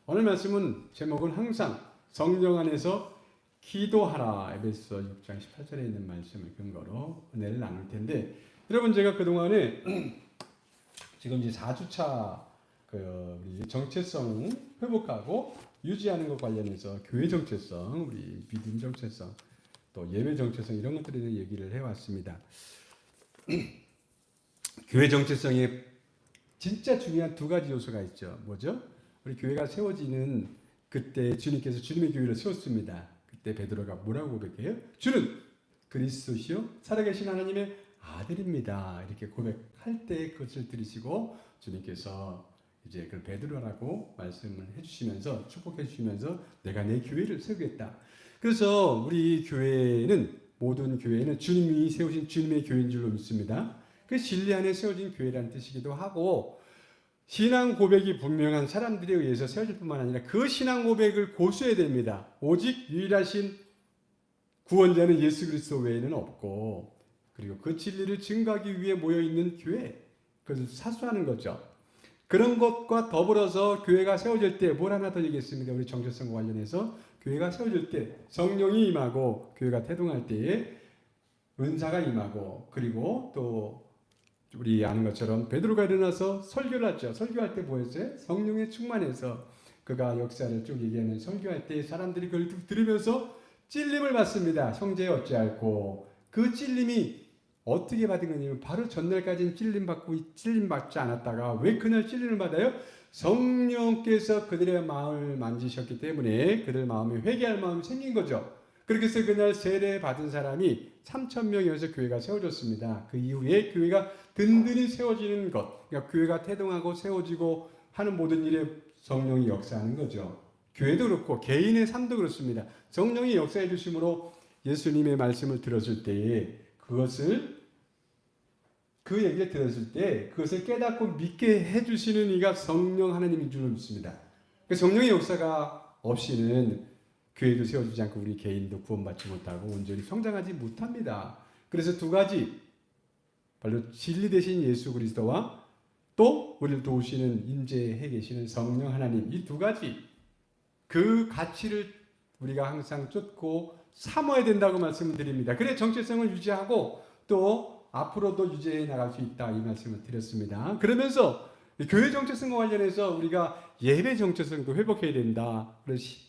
오늘 말씀은 제목은 항상 성령 안에서 기도하라. 에베소 6장 18절에 있는 말씀을 근거로 은혜를 나눌 텐데, 여러분 제가 그동안에 지금 이제 4주차 우리 정체성 회복하고 유지하는 것 관련해서 교회 정체성, 우리 믿음 정체성, 또 예배 정체성 이런 것들에 대해 얘기를 해왔습니다. 교회 정체성에 진짜 중요한 두 가지 요소가 있죠. 뭐죠? 우리 교회가 세워지는 그때 주님께서 주님의 교회를 세웠습니다. 그때 베드로가 뭐라고 고백해요? 주는 그리스도시요 살아계신 하나님의 아들입니다. 이렇게 고백할 때 그것을 들으시고 주님께서 이제 그 베드로라고 말씀을 해주시면서 축복해 주시면서 내가 내 교회를 세우겠다. 그래서 우리 교회는 모든 교회는 주님이 세우신 주님의 교회인 줄로 믿습니다. 그 진리 안에 세워진 교회라는 뜻이기도 하고, 신앙 고백이 분명한 사람들에 의해서 세워질 뿐만 아니라 그 신앙 고백을 고수해야 됩니다. 오직 유일하신 구원자는 예수 그리스도 외에는 없고, 그리고 그 진리를 증거하기 위해 모여있는 교회, 그것을 사수하는 거죠. 그런 것과 더불어서 교회가 세워질 때 뭘 하나 더 얘기했습니다. 우리 정체성과 관련해서 교회가 세워질 때 성령이 임하고 교회가 태동할 때에 은사가 임하고, 그리고 또 우리 아는 것처럼 베드로가 일어나서 설교를 하죠. 설교할 때 뭐였어요? 성령에 충만해서 그가 역사를 쭉 얘기하는 설교할 때 사람들이 그걸 들으면서 찔림을 받습니다. 형제 어찌할꼬. 그 찔림이 어떻게 받은 거냐면 바로 전날까지는 찔림 받지 않았다가 왜 그날 찔림을 받아요? 성령께서 그들의 마음을 만지셨기 때문에 그들 마음에 회개할 마음이 생긴 거죠. 그렇게 해서 그날 세례 받은 사람이 3,000명이어서 교회가 세워졌습니다. 그 이후에 교회가 든든히 세워지는 것, 그러니까 교회가 태동하고 세워지고 하는 모든 일에 성령이 역사하는 거죠. 교회도 그렇고 개인의 삶도 그렇습니다. 성령이 역사해 주심으로 예수님의 말씀을 들었을 때에 그 얘기를 들었을 때 그것을 깨닫고 믿게 해주시는 이가 성령 하나님인 줄 믿습니다. 성령의 역사가 없이는 교회도 세워지지 않고 우리 개인도 구원받지 못하고 온전히 성장하지 못합니다. 그래서 두 가지, 바로 진리 되신 예수 그리스도와 또 우리를 도우시는 임재해 계시는 성령 하나님, 이 두 가지 그 가치를 우리가 항상 쫓고 삼아야 된다고 말씀을 드립니다. 그래 정체성을 유지하고 또 앞으로도 유지해 나갈 수 있다, 이 말씀을 드렸습니다. 그러면서 교회 정체성과 관련해서 우리가 예배 정체성도 회복해야 된다. 그래서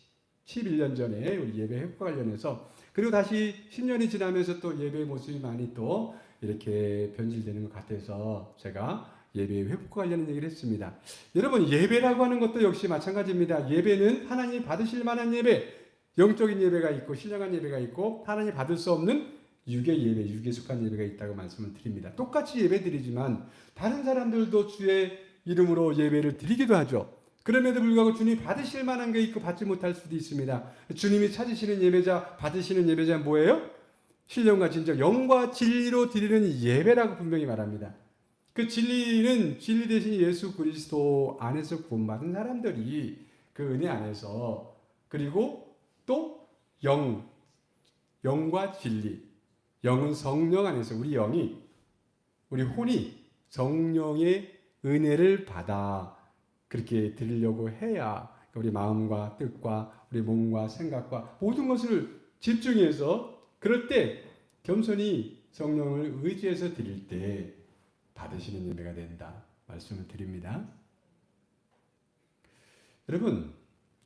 11년 전에 우리 예배 회복과 관련해서, 그리고 다시 10년이 지나면서 또 예배의 모습이 많이 또 이렇게 변질되는 것 같아서 제가 예배의 회복과 관련된 얘기를 했습니다. 여러분, 예배라고 하는 것도 역시 마찬가지입니다. 예배는 하나님이 받으실 만한 예배, 영적인 예배가 있고 신령한 예배가 있고 하나님이 받을 수 없는 육의 예배, 육에 속한 예배가 있다고 말씀을 드립니다. 똑같이 예배 드리지만 다른 사람들도 주의 이름으로 예배를 드리기도 하죠. 그럼에도 불구하고 주님이 받으실 만한 게 있고 받지 못할 수도 있습니다. 주님이 찾으시는 예배자, 받으시는 예배자 뭐예요? 신령과 진정, 영과 진리로 드리는 예배라고 분명히 말합니다. 그 진리는 진리 대신 예수 그리스도 안에서 구원받은 사람들이 그 은혜 안에서, 그리고 또 영과 진리, 영은 성령 안에서 우리 영이, 우리 혼이 성령의 은혜를 받아 그렇게 드리려고 해야 우리 마음과 뜻과 우리 몸과 생각과 모든 것을 집중해서, 그럴 때 겸손히 성령을 의지해서 드릴 때 받으시는 예배가 된다 말씀을 드립니다. 여러분,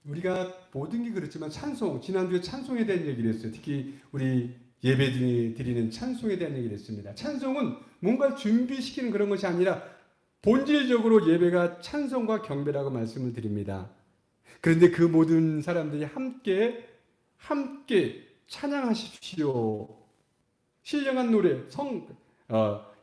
우리가 모든 게 그렇지만 찬송, 지난주에 찬송에 대한 얘기를 했어요. 특히 우리 예배 중에 드리는 찬송에 대한 얘기를 했습니다. 찬송은 뭔가 준비시키는 그런 것이 아니라 본질적으로 예배가 찬송과 경배라고 말씀을 드립니다. 그런데 그 모든 사람들이 함께 찬양하십시오. 신령한 노래,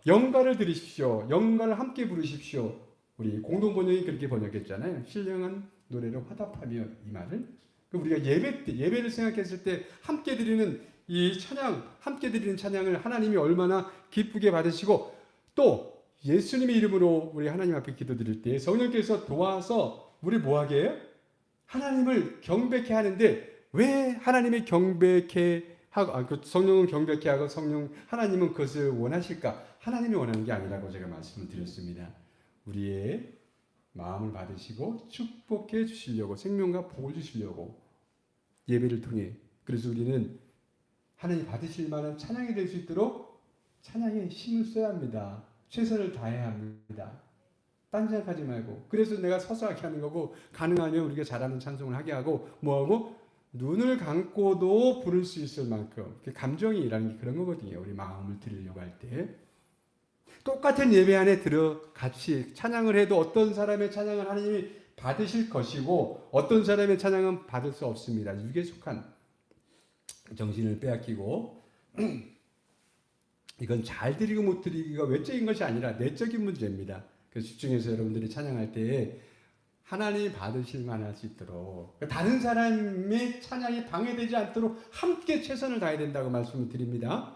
영가를 드리십시오. 영가를 함께 부르십시오. 우리 공동번역이 그렇게 번역했잖아요. 신령한 노래로 화답하며, 이 말을. 우리가 예배를 생각했을 때 함께 드리는 이 찬양, 함께 드리는 찬양을 하나님이 얼마나 기쁘게 받으시고, 또 예수님의 이름으로 우리 하나님 앞에 기도드릴 때 성령께서 도와서 우리 뭐하게 해요? 하나님을 경배케 하는데, 왜 하나님이 경배케 하고, 성령은 경배케 하고 하나님은 그것을 원하실까? 하나님이 원하는 게 아니라고 제가 말씀을 드렸습니다. 우리의 마음을 받으시고 축복해 주시려고 생명과 복을 주시려고 예배를 통해 그래서 우리는 하나님 받으실 만한 찬양이 될 수 있도록 찬양에 힘을 써야 합니다. 최선을 다해야 합니다. 딴 생각하지 말고 그래서 내가 서서하게 하는 거고 가능하면 우리가 잘하는 찬송을 하게 하고 뭐하고 눈을 감고도 부를 수 있을 만큼 감정이라는 게 그런 거거든요. 우리 마음을 드리려고 할 때 똑같은 예배 안에 들어 같이 찬양을 해도 어떤 사람의 찬양을 하나님이 받으실 것이고 어떤 사람의 찬양은 받을 수 없습니다. 육에 속한 정신을 빼앗기고 이건 잘 드리고 못 드리기가 외적인 것이 아니라 내적인 문제입니다. 그래서 집중해서 여러분들이 찬양할 때 하나님이 받으실 만할 수 있도록 다른 사람의 찬양이 방해되지 않도록 함께 최선을 다해야 된다고 말씀을 드립니다.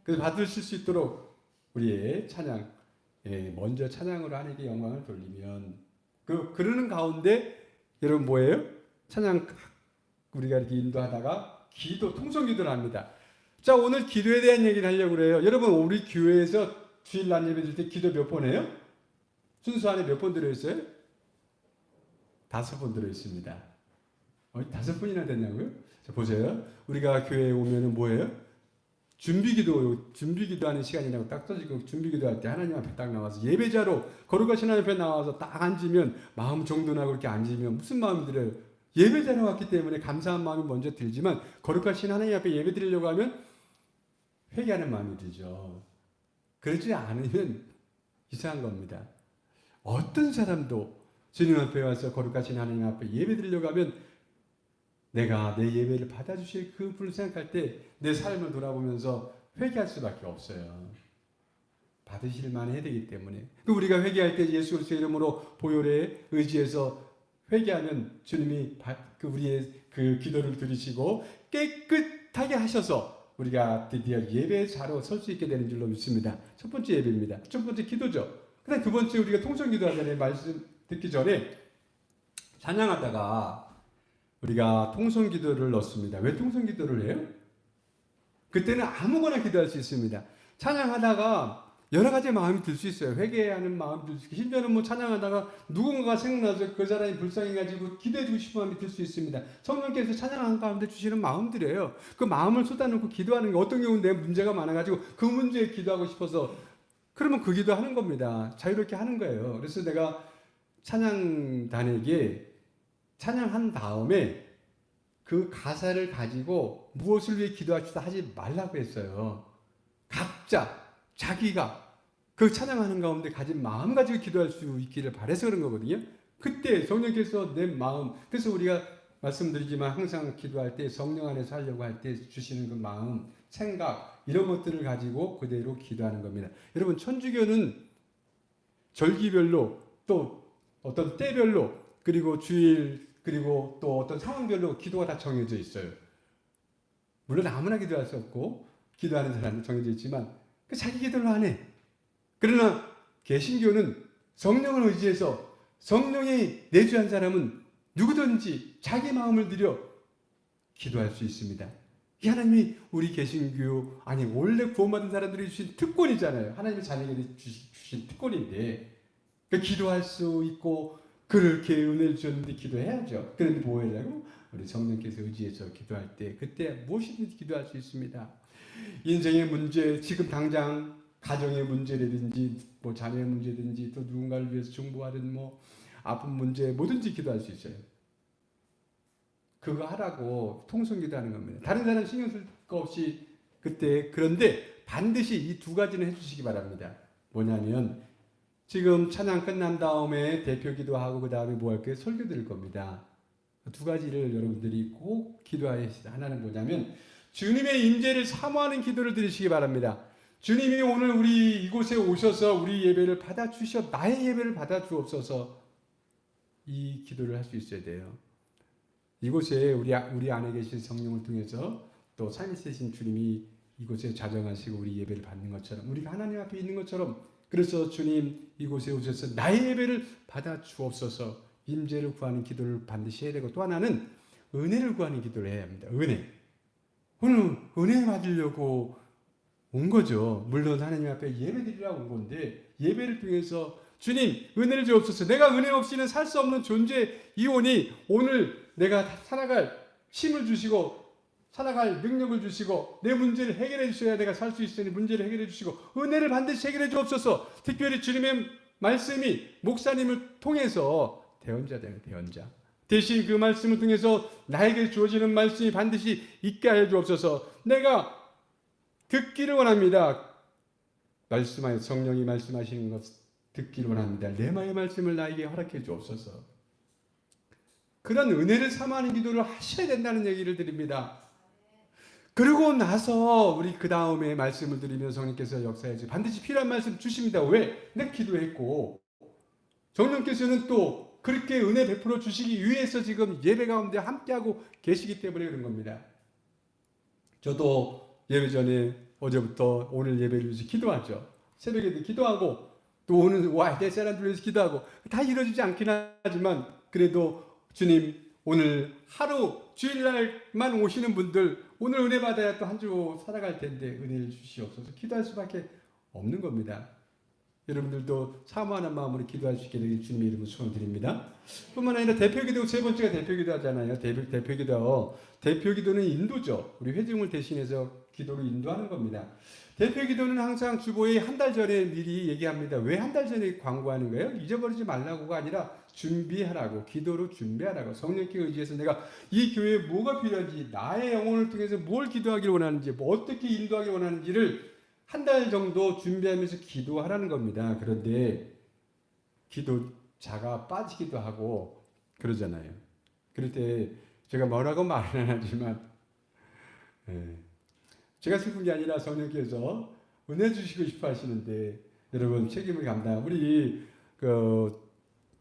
그래서 받으실 수 있도록 우리의 찬양, 먼저 찬양으로 하나님께 영광을 돌리면 그러는 가운데 여러분 뭐예요? 찬양 우리가 이렇게 인도하다가 기도, 통성기도를 합니다. 자, 오늘 기도에 대한 얘기를 하려고 그래요. 여러분 우리 교회에서 주일 날 예배 드릴 때 기도 몇 번 해요? 순서 안에 몇 번 들어있어요? 5번 들어있습니다. 5번이나 됐냐고요? 자, 보세요. 우리가 교회에 오면은 뭐예요? 준비기도하는 시간이라고 딱 떠지고 준비기도할 때 하나님 앞에 딱 나와서 예배자로 거룩하신 하나님 앞에 나와서 딱 앉으면 마음 정돈하고 이렇게 앉으면 무슨 마음이 들어요? 예배자로 왔기 때문에 감사한 마음이 먼저 들지만 거룩하신 하나님 앞에 예배 드리려고 하면 회개하는 마음이 들죠. 그러지 않으면 이상한 겁니다. 어떤 사람도 주님 앞에 와서 거룩하신 하나님 앞에 예배 드리려고 하면 내가 내 예배를 받아주실 그 분을 생각할 때 내 삶을 돌아보면서 회개할 수밖에 없어요. 받으실 만해야 되기 때문에. 우리가 회개할 때 예수 그리스도의 이름으로 보혈에 의지해서 회개하면 주님이 우리의 그 기도를 들으시고 깨끗하게 하셔서 우리가 드디어 예배자로 설 수 있게 되는 줄로 믿습니다. 첫 번째 예배입니다. 첫 번째 기도죠. 그다음 두 번째 우리가 통성기도 하잖아요. 말씀 듣기 전에 찬양하다가 우리가 통성기도를 넣습니다. 왜 통성기도를 해요? 그때는 아무거나 기도할 수 있습니다. 찬양하다가 여러 가지 마음이 들 수 있어요. 회개하는 마음이 들 수 있고 심지어는 뭐 찬양하다가 누군가가 생각나서 그 사람이 불쌍해가지고 기도해주고 싶은 마음이 들 수 있습니다. 성령께서 찬양하는 가운데 주시는 마음들이에요. 그 마음을 쏟아놓고 기도하는 게 어떤 경우는 내 문제가 많아가지고 그 문제에 기도하고 싶어서 그러면 그 기도하는 겁니다. 자유롭게 하는 거예요. 그래서 내가 찬양단에게 찬양한 다음에 그 가사를 가지고 무엇을 위해 기도합시다 하지 말라고 했어요. 각자 자기가 그 찬양하는 가운데 가진 마음 가지고 기도할 수 있기를 바라서 그런 거거든요. 그때 성령께서 내 마음, 그래서 우리가 말씀드리지만 항상 기도할 때 성령 안에서 하려고 할 때 주시는 그 마음, 생각 이런 것들을 가지고 그대로 기도하는 겁니다. 여러분 천주교는 절기별로 또 어떤 때별로 그리고 주일 그리고 또 어떤 상황별로 기도가 다 정해져 있어요. 물론 아무나 기도할 수 없고 기도하는 사람은 정해져 있지만 자기 기도를 안 해. 그러나 개신교는 성령을 의지해서 성령이 내주한 사람은 누구든지 자기 마음을 들여 기도할 수 있습니다. 이 하나님이 우리 개신교 아니 원래 구원받은 사람들이 주신 특권이잖아요. 하나님이 자녀에게 주신 특권인데 기도할 수 있고 그렇게 은혜를 주셨는데 기도해야죠. 그런데 뭐 하려고? 우리 성령께서 의지해서 기도할 때 그때 무엇이든지 기도할 수 있습니다. 인생의 문제, 지금 당장 가정의 문제라든지 뭐 자녀의 문제든지 또 누군가를 위해서 중보하든 뭐 아픈 문제 뭐든지 기도할 수 있어요. 그거 하라고 통성기도하는 겁니다. 다른 사람 신경 쓸 거 없이 그때 그런데 반드시 이 두 가지는 해주시기 바랍니다. 뭐냐면 지금 찬양 끝난 다음에 대표 기도하고 그 다음에 뭐 할게요? 설교 드릴 겁니다. 두 가지를 여러분들이 꼭 기도해야 합니다. 하나는 뭐냐면 주님의 임재를 사모하는 기도를 드리시기 바랍니다. 주님이 오늘 우리 이곳에 오셔서 우리 예배를 받아주셔 나의 예배를 받아주옵소서 이 기도를 할 수 있어야 돼요. 이곳에 우리 안에 계신 성령을 통해서 또 살리신 주님이 이곳에 자정하시고 우리 예배를 받는 것처럼 우리가 하나님 앞에 있는 것처럼 그래서 주님 이곳에 오셔서 나의 예배를 받아 주옵소서 임재를 구하는 기도를 반드시 해야 되고 또 하나는 은혜를 구하는 기도를 해야 합니다. 오늘 은혜 받으려고 온 거죠. 물론 하나님 앞에 예배 드리려고 온 건데 예배를 통해서 주님 은혜를 주옵소서. 내가 은혜 없이는 살 수 없는 존재 이오니 오늘 내가 살아갈 힘을 주시고 살아갈 능력을 주시고 내 문제를 해결해 주셔야 내가 살 수 있으니 문제를 해결해 주시고 은혜를 반드시 해결해 주옵소서. 특별히 주님의 말씀이 목사님을 통해서 대언자 되는 대언자. 대신 그 말씀을 통해서 나에게 주어지는 말씀이 반드시 있게 하여 주옵소서. 내가 듣기를 원합니다. 말씀하여 성령이 말씀하시는 것 듣기를 원합니다. 레마의 말씀을 나에게 허락해 주옵소서. 그런 은혜를 삼아하는 기도를 하셔야 된다는 얘기를 드립니다. 그리고 나서 우리 그 다음에 말씀을 드리면 성령께서 역사해서 반드시 필요한 말씀 주십니다. 왜? 내가 기도했고 성령께서는 또 그렇게 은혜 베풀어 주시기 위해서 지금 예배 가운데 함께하고 계시기 때문에 그런 겁니다. 저도 예배 전에 어제부터 오늘 예배를 위해서 기도하죠. 새벽에도 기도하고 또 오늘 내 사람들 위해서 기도하고 다 이루어지지 않긴 하지만 그래도 주님 오늘 하루 주일날만 오시는 분들 오늘 은혜 받아야 또 한 주 살아갈 텐데 은혜를 주시옵소서. 기도할 수밖에 없는 겁니다. 여러분들도 사모하는 마음으로 기도할 수 있게 되길 주님의 이름으로 소원드립니다. 뿐만 아니라 대표기도 세 번째가 대표기도 하잖아요. 대표기도는 인도죠. 우리 회중을 대신해서 기도를 인도하는 겁니다. 대표기도는 항상 주보에 한 달 전에 미리 얘기합니다. 왜 한 달 전에 광고하는 거예요? 잊어버리지 말라고가 아니라 준비하라고, 기도로 준비하라고. 성령께 의지해서 내가 이 교회에 뭐가 필요한지, 나의 영혼을 통해서 뭘 기도하기를 원하는지, 뭐 어떻게 인도하기를 원하는지를 한 달 정도 준비하면서 기도하라는 겁니다. 그런데 기도자가 빠지기도 하고 그러잖아요. 그럴 때 제가 뭐라고 말은 안 하지만 제가 슬픈 게 아니라 성령께서 은혜 주시고 싶어 하시는데 여러분 책임을 감당. 우리 그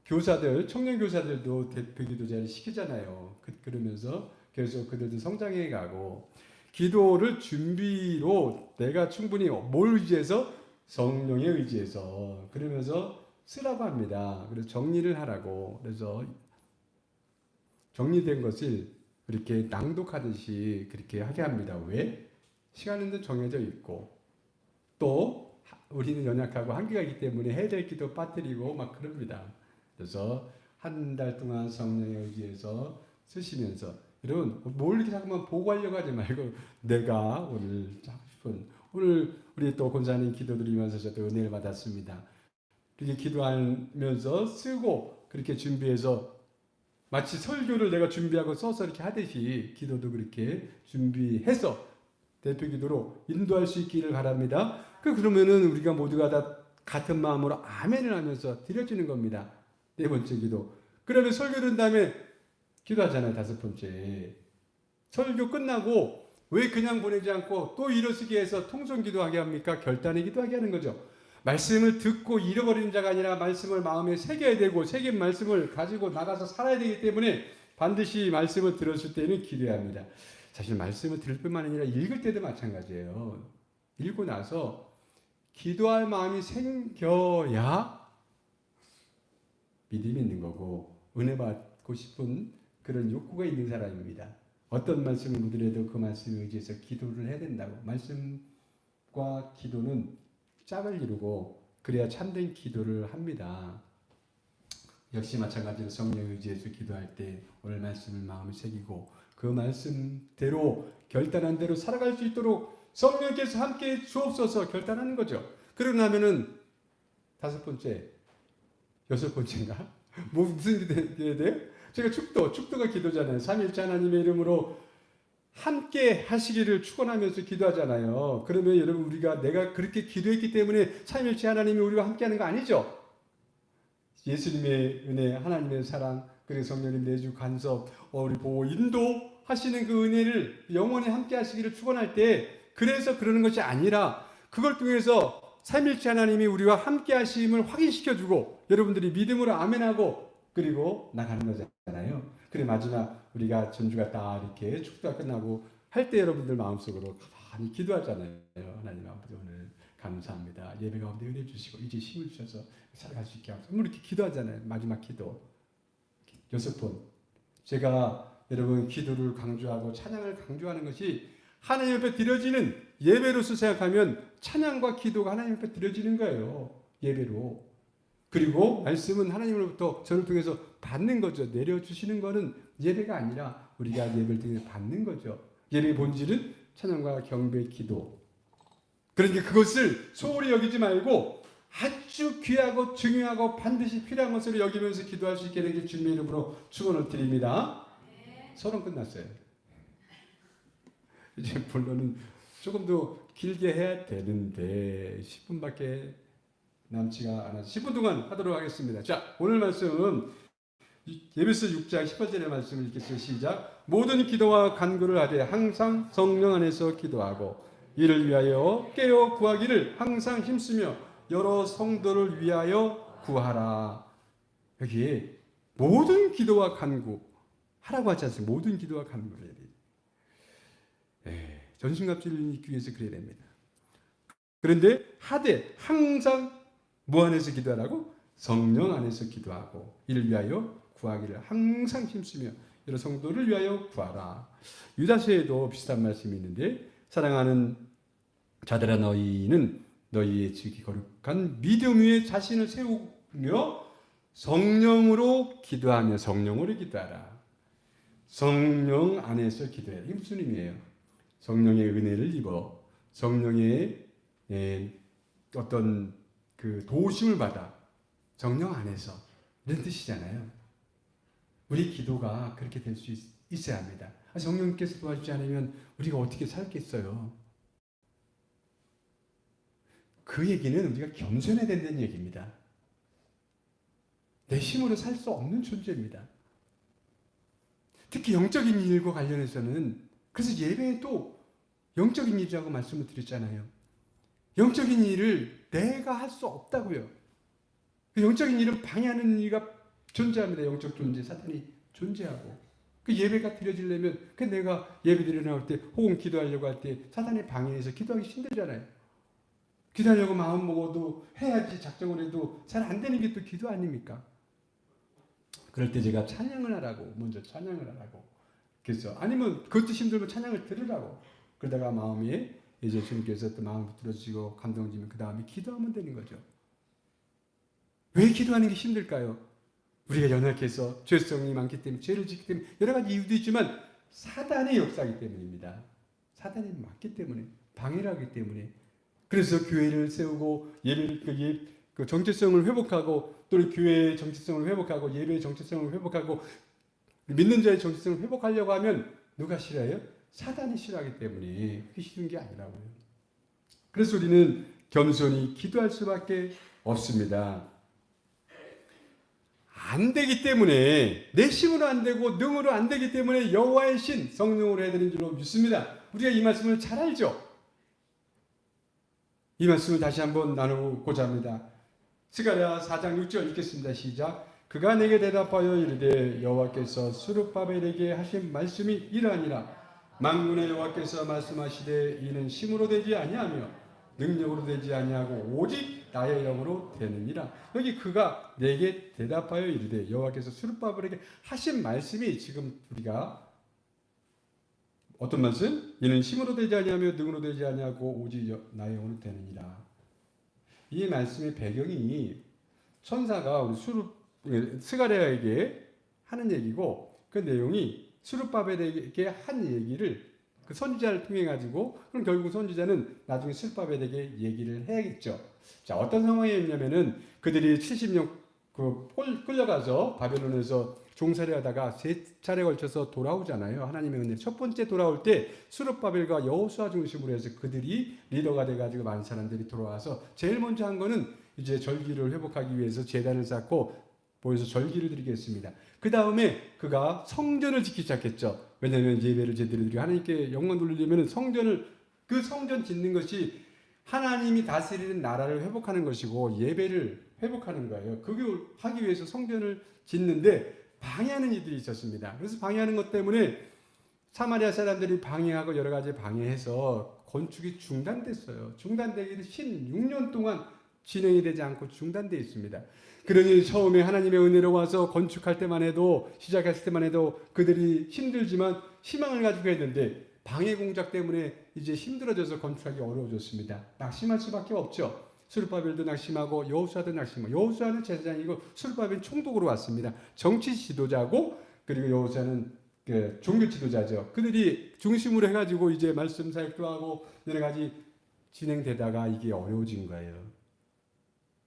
교사들, 청년 교사들도 대표 기도자를 시키잖아요. 그러면서 계속 그들도 성장해 가고 기도를 준비로 내가 충분히 뭘 의지해서 성령에 의지해서 그러면서 쓰라고 합니다. 그래서 정리를 하라고. 그래서 정리된 것을 그렇게 낭독하듯이 그렇게 하게 합니다. 왜? 시간은 정해져 있고 또 우리는 연약하고 한계가 있기 때문에 해야 될 기도 빠뜨리고 막 그럽니다. 그래서 한 달 동안 성령에 의지해서 쓰시면서 여러분 뭘 이렇게 자꾸만 보고하려고 하지 말고 내가 오늘 하고 싶은 오늘 우리 또 권사님 기도드리면서 저도 은혜를 받았습니다. 그렇게 기도하면서 쓰고 그렇게 준비해서 마치 설교를 내가 준비하고 써서 이렇게 하듯이 기도도 그렇게 준비해서 대표 기도로 인도할 수 있기를 바랍니다. 그러면은 우리가 모두가 다 같은 마음으로 아멘을 하면서 드려지는 겁니다. 네 번째 기도. 그러면 설교 든 다음에 기도하잖아요. 다섯 번째. 설교 끝나고 왜 그냥 보내지 않고 또 일어서게 해서 통성 기도하게 합니까? 결단의 기도하게 하는 거죠. 말씀을 듣고 잃어버리는 자가 아니라 말씀을 마음에 새겨야 되고 새긴 말씀을 가지고 나가서 살아야 되기 때문에 반드시 말씀을 들었을 때는 기도해야 합니다. 사실 말씀을 들을 뿐만 아니라 읽을 때도 마찬가지예요. 읽고 나서 기도할 마음이 생겨야 믿음이 있는 거고 은혜 받고 싶은 그런 욕구가 있는 사람입니다. 어떤 말씀을 묻으려도 그 말씀에 의지해서 기도를 해야 된다고. 말씀과 기도는 짝을 이루고 그래야 참된 기도를 합니다. 역시 마찬가지로 성령에 의지해서 기도할 때 오늘 말씀을 마음에 새기고 그 말씀대로 결단한 대로 살아갈 수 있도록 성령께서 함께 주옵소서 결단하는 거죠. 그러고 나면은 다섯 번째, 여섯 번째인가? 뭐 무슨 기도 돼요? 제가 축도가 기도잖아요. 삼위일체 하나님의 이름으로 함께 하시기를 축원하면서 기도하잖아요. 그러면 여러분 우리가 내가 그렇게 기도했기 때문에 삼위일체 하나님이 우리와 함께하는 거 아니죠? 예수님의 은혜, 하나님의 사랑, 그리고 성령님 내주 간섭, 우리 보호 인도하시는 그 은혜를 영원히 함께 하시기를 축원할 때 그래서 그러는 것이 아니라 그걸 통해서 삼위일체 하나님이 우리와 함께 하심을 확인시켜주고 여러분들이 믿음으로 아멘하고 그리고 나가는 거잖아요. 그래 마지막 우리가 전주가 딱 이렇게 축도가 끝나고 할 때 여러분들 마음속으로 가만히 기도하잖아요. 하나님 아버지 오늘 감사합니다. 예배 가운데 은혜 주시고 이제 힘을 주셔서 살아갈 수 있게 하소서. 이렇게 기도하잖아요. 마지막 기도. 여섯 번. 제가 여러분 기도를 강조하고 찬양을 강조하는 것이 하나님 앞에 드려지는 예배로서 생각하면 찬양과 기도가 하나님 앞에 드려지는 거예요. 예배로. 그리고 말씀은 하나님으로부터 저를 통해서 받는 거죠. 내려주시는 거는 예배가 아니라 우리가 예배를 통해서 받는 거죠. 예배의 본질은 찬양과 경배, 기도. 그러니까 그것을 소홀히 여기지 말고 아주 귀하고 중요하고 반드시 필요한 것으로 여기면서 기도할 수 있게 되길 주님의 이름으로 축원을 드립니다. 서론 끝났어요. 이제 본론은 조금 더 길게 해야 되는데 10분밖에 남지가 않아서 10분 동안 하도록 하겠습니다. 자, 오늘 말씀은 예배서 6장 18절의 말씀을 읽겠습니다. 시작. 모든 기도와 간구를 하되 항상 성령 안에서 기도하고 이를 위하여 깨어 구하기를 항상 힘쓰며 여러 성도를 위하여 구하라. 여기에 모든 기도와 간구 하라고 하지 않습니까? 모든 기도와 간구를 해야 돼요. 전신갑주를 입기 위해서 그래야 됩니다. 그런데 하되 항상 뭐 안에서 기도하라고? 성령 안에서 기도하고 이를 위하여 구하기를 항상 힘쓰며 여러 성도를 위하여 구하라. 유다서에도 비슷한 말씀이 있는데 사랑하는 자들아 너희는 너희의 지극히 거룩한 믿음 위에 자신을 세우며 성령으로 기도하며 성령으로 기도하라. 성령 안에서 기도해라. 이게 무슨 의미예요? 성령의 은혜를 입어 성령의 어떤 그 도우심을 받아 성령 안에서 이런 뜻이잖아요. 우리 기도가 그렇게 될 수 있어야 합니다. 성령님께서 도와주지 않으면 우리가 어떻게 살겠어요? 그 얘기는 우리가 겸손해야 된다는 얘기입니다. 내 힘으로 살 수 없는 존재입니다. 특히 영적인 일과 관련해서는 그래서 예배에도 영적인 일이라고 말씀을 드렸잖아요. 영적인 일을 내가 할 수 없다고요. 영적인 일은 방해하는 이가 존재합니다. 영적 존재, 사탄이 존재하고. 그 예배가 드려지려면 그 내가 예배 드리려 나올 때 혹은 기도하려고 할 때 사탄이 방해해서 기도하기 힘들잖아요. 기도하려고 마음 먹어도 해야지 작정을 해도 잘 안 되는 게 또 기도 아닙니까? 그럴 때 제가 찬양을 하라고, 먼저 찬양을 하라고. 그래서 아니면 그것도 힘들면 찬양을 들으라고. 그러다가 마음이 이제 주님께서 또 마음을 들어주시고 감동을 주면 그 다음에 기도하면 되는 거죠. 왜 기도하는 게 힘들까요? 우리가 연약해서 죄성이 많기 때문에 죄를 짓기 때문에 여러 가지 이유도 있지만 사단의 역사이기 때문입니다. 사단이 많기 때문에 방해를 하기 때문에 그래서 교회를 세우고 예배를 그 정체성을 회복하고 또 교회의 정체성을 회복하고 예배의 정체성을 회복하고 믿는 자의 정체성을 회복하려고 하면 누가 싫어해요? 사단이 싫어하기 때문에 그게 싫은 게 아니라고요. 그래서 우리는 겸손히 기도할 수밖에 없습니다. 안 되기 때문에 내 힘으로 안 되고 능으로 안 되기 때문에 여호와의 신 성령으로 해야 되는 줄로 믿습니다. 우리가 이 말씀을 잘 알죠. 이 말씀을 다시 한번 나누고자 합니다. 스가랴 4장 6절 읽겠습니다. 시작. 그가 내게 대답하여 이르되 여호와께서 스룹바벨에게 하신 말씀이 이러하니라. 만군의 여호와께서 말씀하시되 이는 힘으로 되지 아니하며 능력으로 되지 아니하고 오직 나의 영으로 되느니라. 여기 그가 내게 대답하여 이르되 여호와께서 스룹바벨에게 하신 말씀이 지금 우리가 어떤 말씀? 이는 힘으로 되지 아니하며 능으로 되지 아니하고 오직 나의 영으로 되느니라. 이 말씀의 배경이 천사가 우리 스가랴에게 하는 얘기고 그 내용이 스룹바벨에게 한 얘기를 그 선지자를 통해 가지고 그럼 결국 선지자는 나중에 스룹바벨에게 얘기를 해야겠죠. 자, 어떤 상황이었냐면은 그들이 70년 끌려가서 바벨론에서 종살이 하다가 세 차례 걸쳐서 돌아오잖아요. 하나님의 은혜. 첫 번째 돌아올 때 스룹바벨과 여호수아 중심으로 해서 그들이 리더가 돼가지고 많은 사람들이 돌아와서 제일 먼저 한 거는 이제 절기를 회복하기 위해서 제단을 쌓고 모여서 절기를 드리겠습니다. 그 다음에 그가 성전을 짓기 시작했죠. 왜냐하면 예배를 제대로 드리고 하나님께 영광 돌리려면 그 성전 짓는 것이 하나님이 다스리는 나라를 회복하는 것이고 예배를 회복하는 거예요. 그걸 하기 위해서 성전을 짓는데 방해하는 이들이 있었습니다. 그래서 방해하는 것 때문에 사마리아 사람들이 방해하고 여러 가지 방해해서 건축이 중단됐어요. 중단되기를 16년 동안 진행이 되지 않고 중단되어 있습니다. 그러니 처음에 하나님의 은혜로 와서 건축할 때만 해도 시작했을 때만 해도 그들이 힘들지만 희망을 가지고 했는데 방해 공작 때문에 이제 힘들어져서 건축하기 어려워졌습니다. 낙심할 수밖에 없죠. 스룹바벨도 낙심하고 여호수아도 낙심하고, 여호수아는 제사장이고 스룹바벨은 총독으로 왔습니다. 정치 지도자고, 그리고 여호수아는 그 종교 지도자죠. 그들이 중심으로 해가지고 이제 말씀 사역도 하고 여러 가지 진행되다가 이게 어려워진 거예요.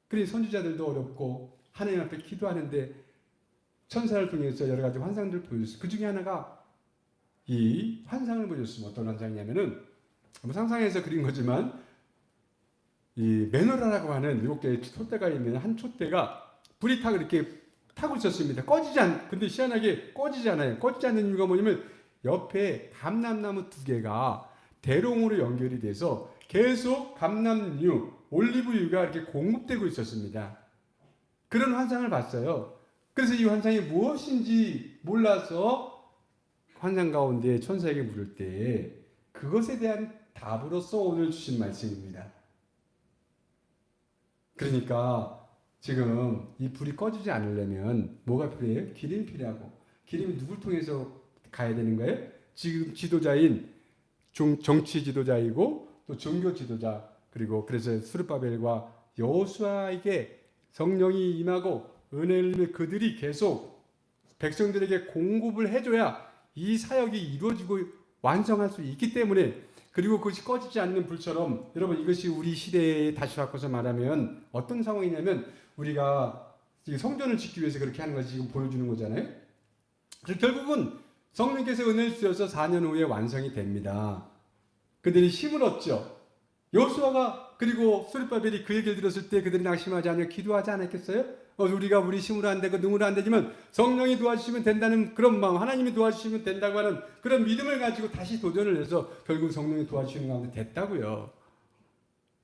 그래서 선지자들도 어렵고 하나님 앞에 기도하는데 천사를 통해서 여러 가지 환상들을 보여줬어요. 그 중에 하나가 이 환상을 보여줬습니다. 어떤 환상이냐면은 상상해서 그린 거지만, 이 메노라라고 하는 7개의 촛대가 있는 한 촛대가 불이 타고 이렇게 타고 있었습니다. 근데 희한하게 꺼지지 않아요. 꺼지지 않는 이유가 뭐냐면 옆에 감람나무 2개가 대롱으로 연결이 돼서 계속 감람류, 올리브유가 이렇게 공급되고 있었습니다. 그런 환상을 봤어요. 그래서 이 환상이 무엇인지 몰라서 환상 가운데 천사에게 물을 때 그것에 대한 답으로서 오늘 주신 말씀입니다. 그러니까 지금 이 불이 꺼지지 않으려면 뭐가 필요해요? 기름이 필요하고, 기름이 누굴 통해서 가야 되는 거예요? 지금 지도자인 정치 지도자이고 또 종교 지도자, 그리고 그래서 스룹바벨과 여호수아에게 성령이 임하고 은혜를 그들이 계속 백성들에게 공급을 해줘야 이 사역이 이루어지고 완성할 수 있기 때문에, 그리고 그것이 꺼지지 않는 불처럼, 여러분 이것이 우리 시대에 다시 바꿔서 말하면 어떤 상황이냐면, 우리가 성전을 짓기 위해서 그렇게 하는 것이 지금 보여주는 거잖아요. 그래서 결국은 성령께서 은혜를 주셔서 4년 후에 완성이 됩니다. 그들이 힘을 얻죠. 여호수아가 그리고 스룹바벨이 그 얘기를 들었을 때 그들이 낙심하지 않으며 기도하지 않았겠어요? 우리가 우리 힘으로 안 되고 능으로 안 되지만 성령이 도와주시면 된다는 그런 마음, 하나님이 도와주시면 된다고 하는 그런 믿음을 가지고 다시 도전을 해서 결국 성령이 도와주시는 가운데 됐다고요.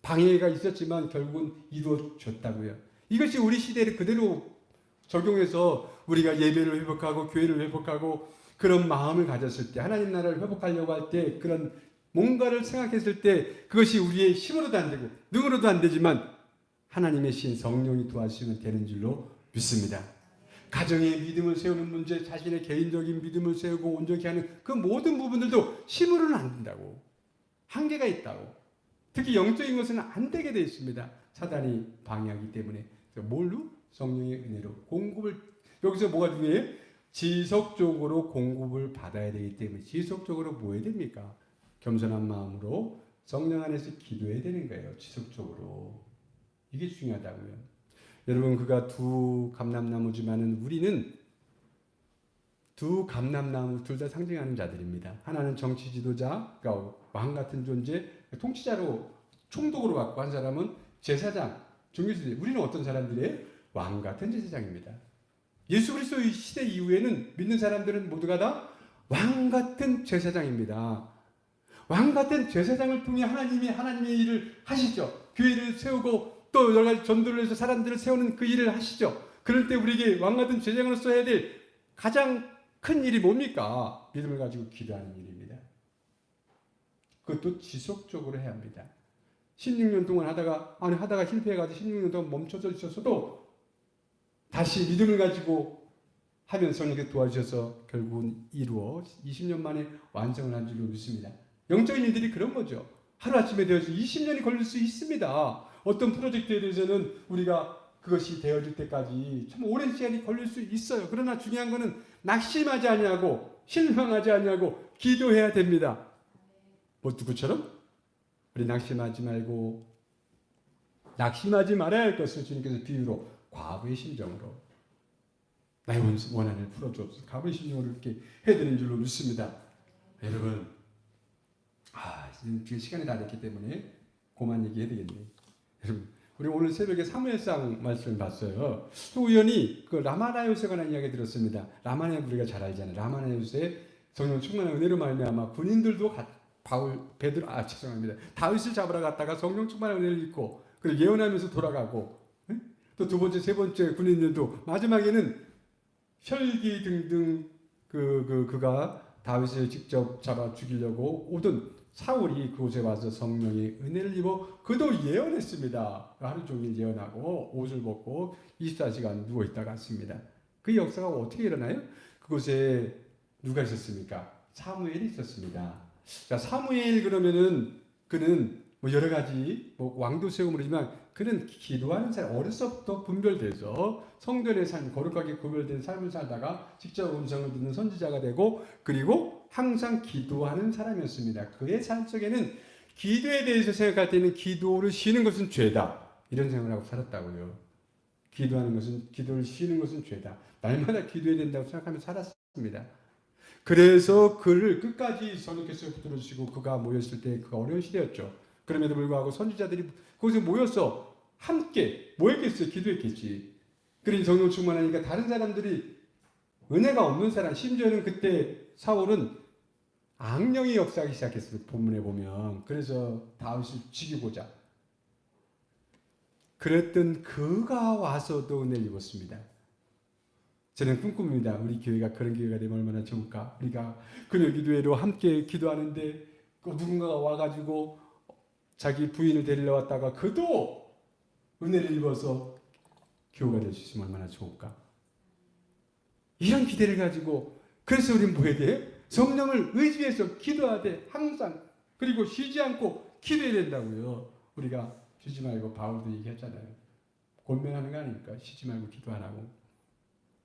방해가 있었지만 결국은 이루어졌다고요. 이것이 우리 시대를 그대로 적용해서 우리가 예배를 회복하고 교회를 회복하고 그런 마음을 가졌을 때, 하나님 나라를 회복하려고 할 때, 그런 뭔가를 생각했을 때 그것이 우리의 힘으로도 안 되고 능으로도 안 되지만 하나님의 신 성령이 도와주시면 되는 줄로 믿습니다. 가정의 믿음을 세우는 문제, 자신의 개인적인 믿음을 세우고 온전히 하는 그 모든 부분들도 힘으로는 안 된다고. 한계가 있다고. 특히 영적인 것은 안 되게 되어 있습니다. 사단이 방해하기 때문에. 뭘로? 성령의 은혜로 공급을, 여기서 뭐가 중요해요? 지속적으로 공급을 받아야 되기 때문에 지속적으로 뭐 해야 됩니까? 겸손한 마음으로 성령 안에서 기도해야 되는 거예요. 지속적으로. 이게 중요하다고요. 여러분, 그가 두 감람나무지만은 우리는 두 감람나무 둘 다 상징하는 자들입니다. 하나는 정치 지도자, 그러니까 왕 같은 존재, 통치자로 총독으로 갖고 한 사람은 제사장, 종교지도자. 우리는 어떤 사람들이에요? 왕 같은 제사장입니다. 예수 그리스도의 시대 이후에는 믿는 사람들은 모두가 다 왕 같은 제사장입니다. 왕 같은 제사장을 통해 하나님의 일을 하시죠. 교회를 세우고 또 여러 가지 전도를 해서 사람들을 세우는 그 일을 하시죠. 그럴 때 우리에게 왕 같은 제사장으로서 해야 될 가장 큰 일이 뭡니까? 믿음을 가지고 기도하는 일입니다. 그것도 지속적으로 해야 합니다. 16년 동안 하다가 실패해가지고 16년 동안 멈춰져 있었어도 다시 믿음을 가지고 하면 성령께 도와주셔서 결국은 이루어 20년 만에 완성을 한 줄로 믿습니다. 영적인 일들이 그런 거죠. 하루아침에 되어서 20년이 걸릴 수 있습니다. 어떤 프로젝트에 대해서는 우리가 그것이 되어질 때까지 참 오랜 시간이 걸릴 수 있어요. 그러나 중요한 것은 낙심하지 아니하고 실망하지 아니하고 기도해야 됩니다. 뭐 누구처럼? 우리 낙심하지 말아야 할 것을 주님께서 비유로 과부의 심정으로 나의 원한을 풀어주옵소서. 과부의 심정으로 이렇게 해드리는 줄로 믿습니다. 여러분, 지금 시간이 다 됐기 때문에 그만 얘기해야 되겠네요. 여러분, 우리 오늘 새벽에 사무엘상 말씀을 봤어요. 또 우연히 그 라마나요스에 관한 이야기 들었습니다. 라마나요스 우리가 잘 알잖아요. 라마나요스에 성령 충만한 은혜로 말미암아 군인들도 다윗을 잡으러 갔다가 성령 충만한 은혜를 입고 그리고 예언하면서 돌아가고, 또 두 번째, 세 번째 군인들도 마지막에는 혈기 등등 그가 다윗을 직접 잡아 죽이려고 오던 사울이 그곳에 와서 성령의 은혜를 입어 그도 예언했습니다. 하루 종일 예언하고 옷을 벗고 24시간 누워있다가 왔습니다. 그 역사가 어떻게 일어나요? 그곳에 누가 있었습니까? 사무엘이 있었습니다. 자, 사무엘 그러면은 그는 뭐 여러 가지 뭐 왕도 세우고 그러지만 그는 기도하는 사람 어려서부터 분별돼서 성전의 삶 거룩하게 구별된 삶을 살다가 직접 음성을 듣는 선지자가 되고 그리고 항상 기도하는 사람이었습니다. 그의 삶 속에는 기도에 대해서 생각할 때는 기도를 쉬는 것은 죄다 이런 생각을 하고 살았다고요. 기도를 쉬는 것은 죄다. 날마다 기도해야 된다고 생각하며 살았습니다. 그래서 그를 끝까지 성령께서 붙들어주시고 그가 모였을 때 그가 어려운 시대였죠. 그럼에도 불구하고 선지자들이 거기서 모여서 함께 뭐 했겠어요? 기도했겠지. 그러니 성령 충만하니까 다른 사람들이 은혜가 없는 사람, 심지어는 그때 사울은 악령이 역사하기 시작했어요. 본문에 보면. 그래서 다윗을 죽이고자. 그랬던 그가 와서도 은혜를 입었습니다. 저는 꿈꿉니다. 우리 교회가 그런 교회가 되면 얼마나 좋을까. 우리가 그녀 기도회로 함께 기도하는데 그 누군가가 와가지고 자기 부인을 데리러 왔다가 그도 은혜를 입어서 교우가 될 수 있으면 얼마나 좋을까. 이런 기대를 가지고 그래서 우리는 뭐 해야 돼? 성령을 의지해서 기도하되 항상 그리고 쉬지 않고 기도해야 된다고요. 우리가 쉬지 말고 바울도 얘기했잖아요. 권면하는 거 아닙니까? 쉬지 말고 기도하라고.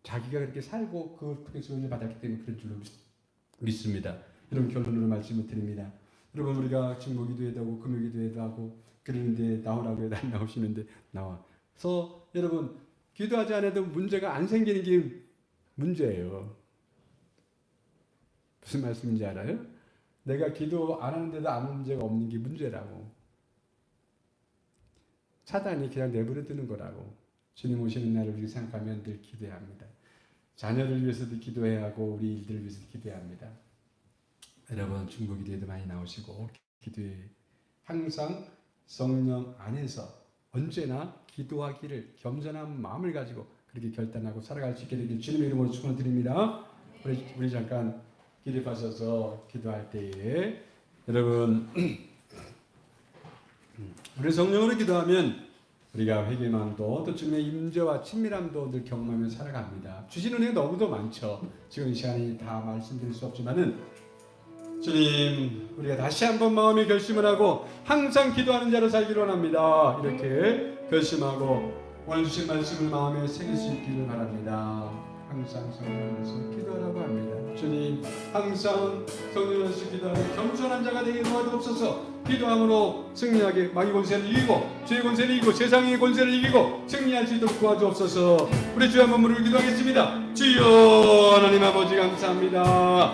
자기가 그렇게 살고 그에서 은혜 받았기 때문에 그런 줄로 믿습니다. 이런 결론으로 말씀을 드립니다. 여러분 우리가 중보 기도회도 하고 금요 기도회도 하고 그러는데 나오라고 해도 안 나오시는데 나와서 여러분 기도하지 않아도 문제가 안 생기는 게 문제예요. 무슨 말씀인지 알아요? 내가 기도 안 하는데도 아무 문제가 없는 게 문제라고. 사단이 그냥 내버려 두는 거라고. 주님 오시는 날을 우리가 생각하면 늘 기도해야 합니다. 자녀를 위해서도 기도해야 하고 우리 일들을 위해서도 기도해야 합니다. 여러분 중보 기도에도 많이 나오시고 기도에 항상 성령 안에서 언제나 기도하기를 겸손한 마음을 가지고 그렇게 결단하고 살아갈 수 있게 되길 주님의 이름으로 축원드립니다. 우리 잠깐 기립하셔서 기도할 때에 여러분 우리 성령으로 기도하면 우리가 회개만도 또 주님의 임재와 친밀함도 늘 경험하며 살아갑니다. 주신 은혜가 너무도 많죠. 지금 이 시간이 다 말씀드릴 수 없지만은 주님 우리가 다시 한번 마음의 결심을 하고 항상 기도하는 자로 살기로 원합니다. 이렇게 결심하고 오늘 주신 말씀을 마음에 새길 수 있기를 바랍니다. 항상 성령 안에서 기도하라고 합니다. 주님 항상 성령 안에서 기도하는 겸손한 자가 되게 도와주옵소서. 기도함으로 승리하게 마귀 권세를 이기고 죄의 권세를 이기고 세상의 권세를 이기고 승리할 수 있도록 도와주옵소서. 우리 주여 한번 무릎을 기도하겠습니다. 주여 하나님 아버지 감사합니다.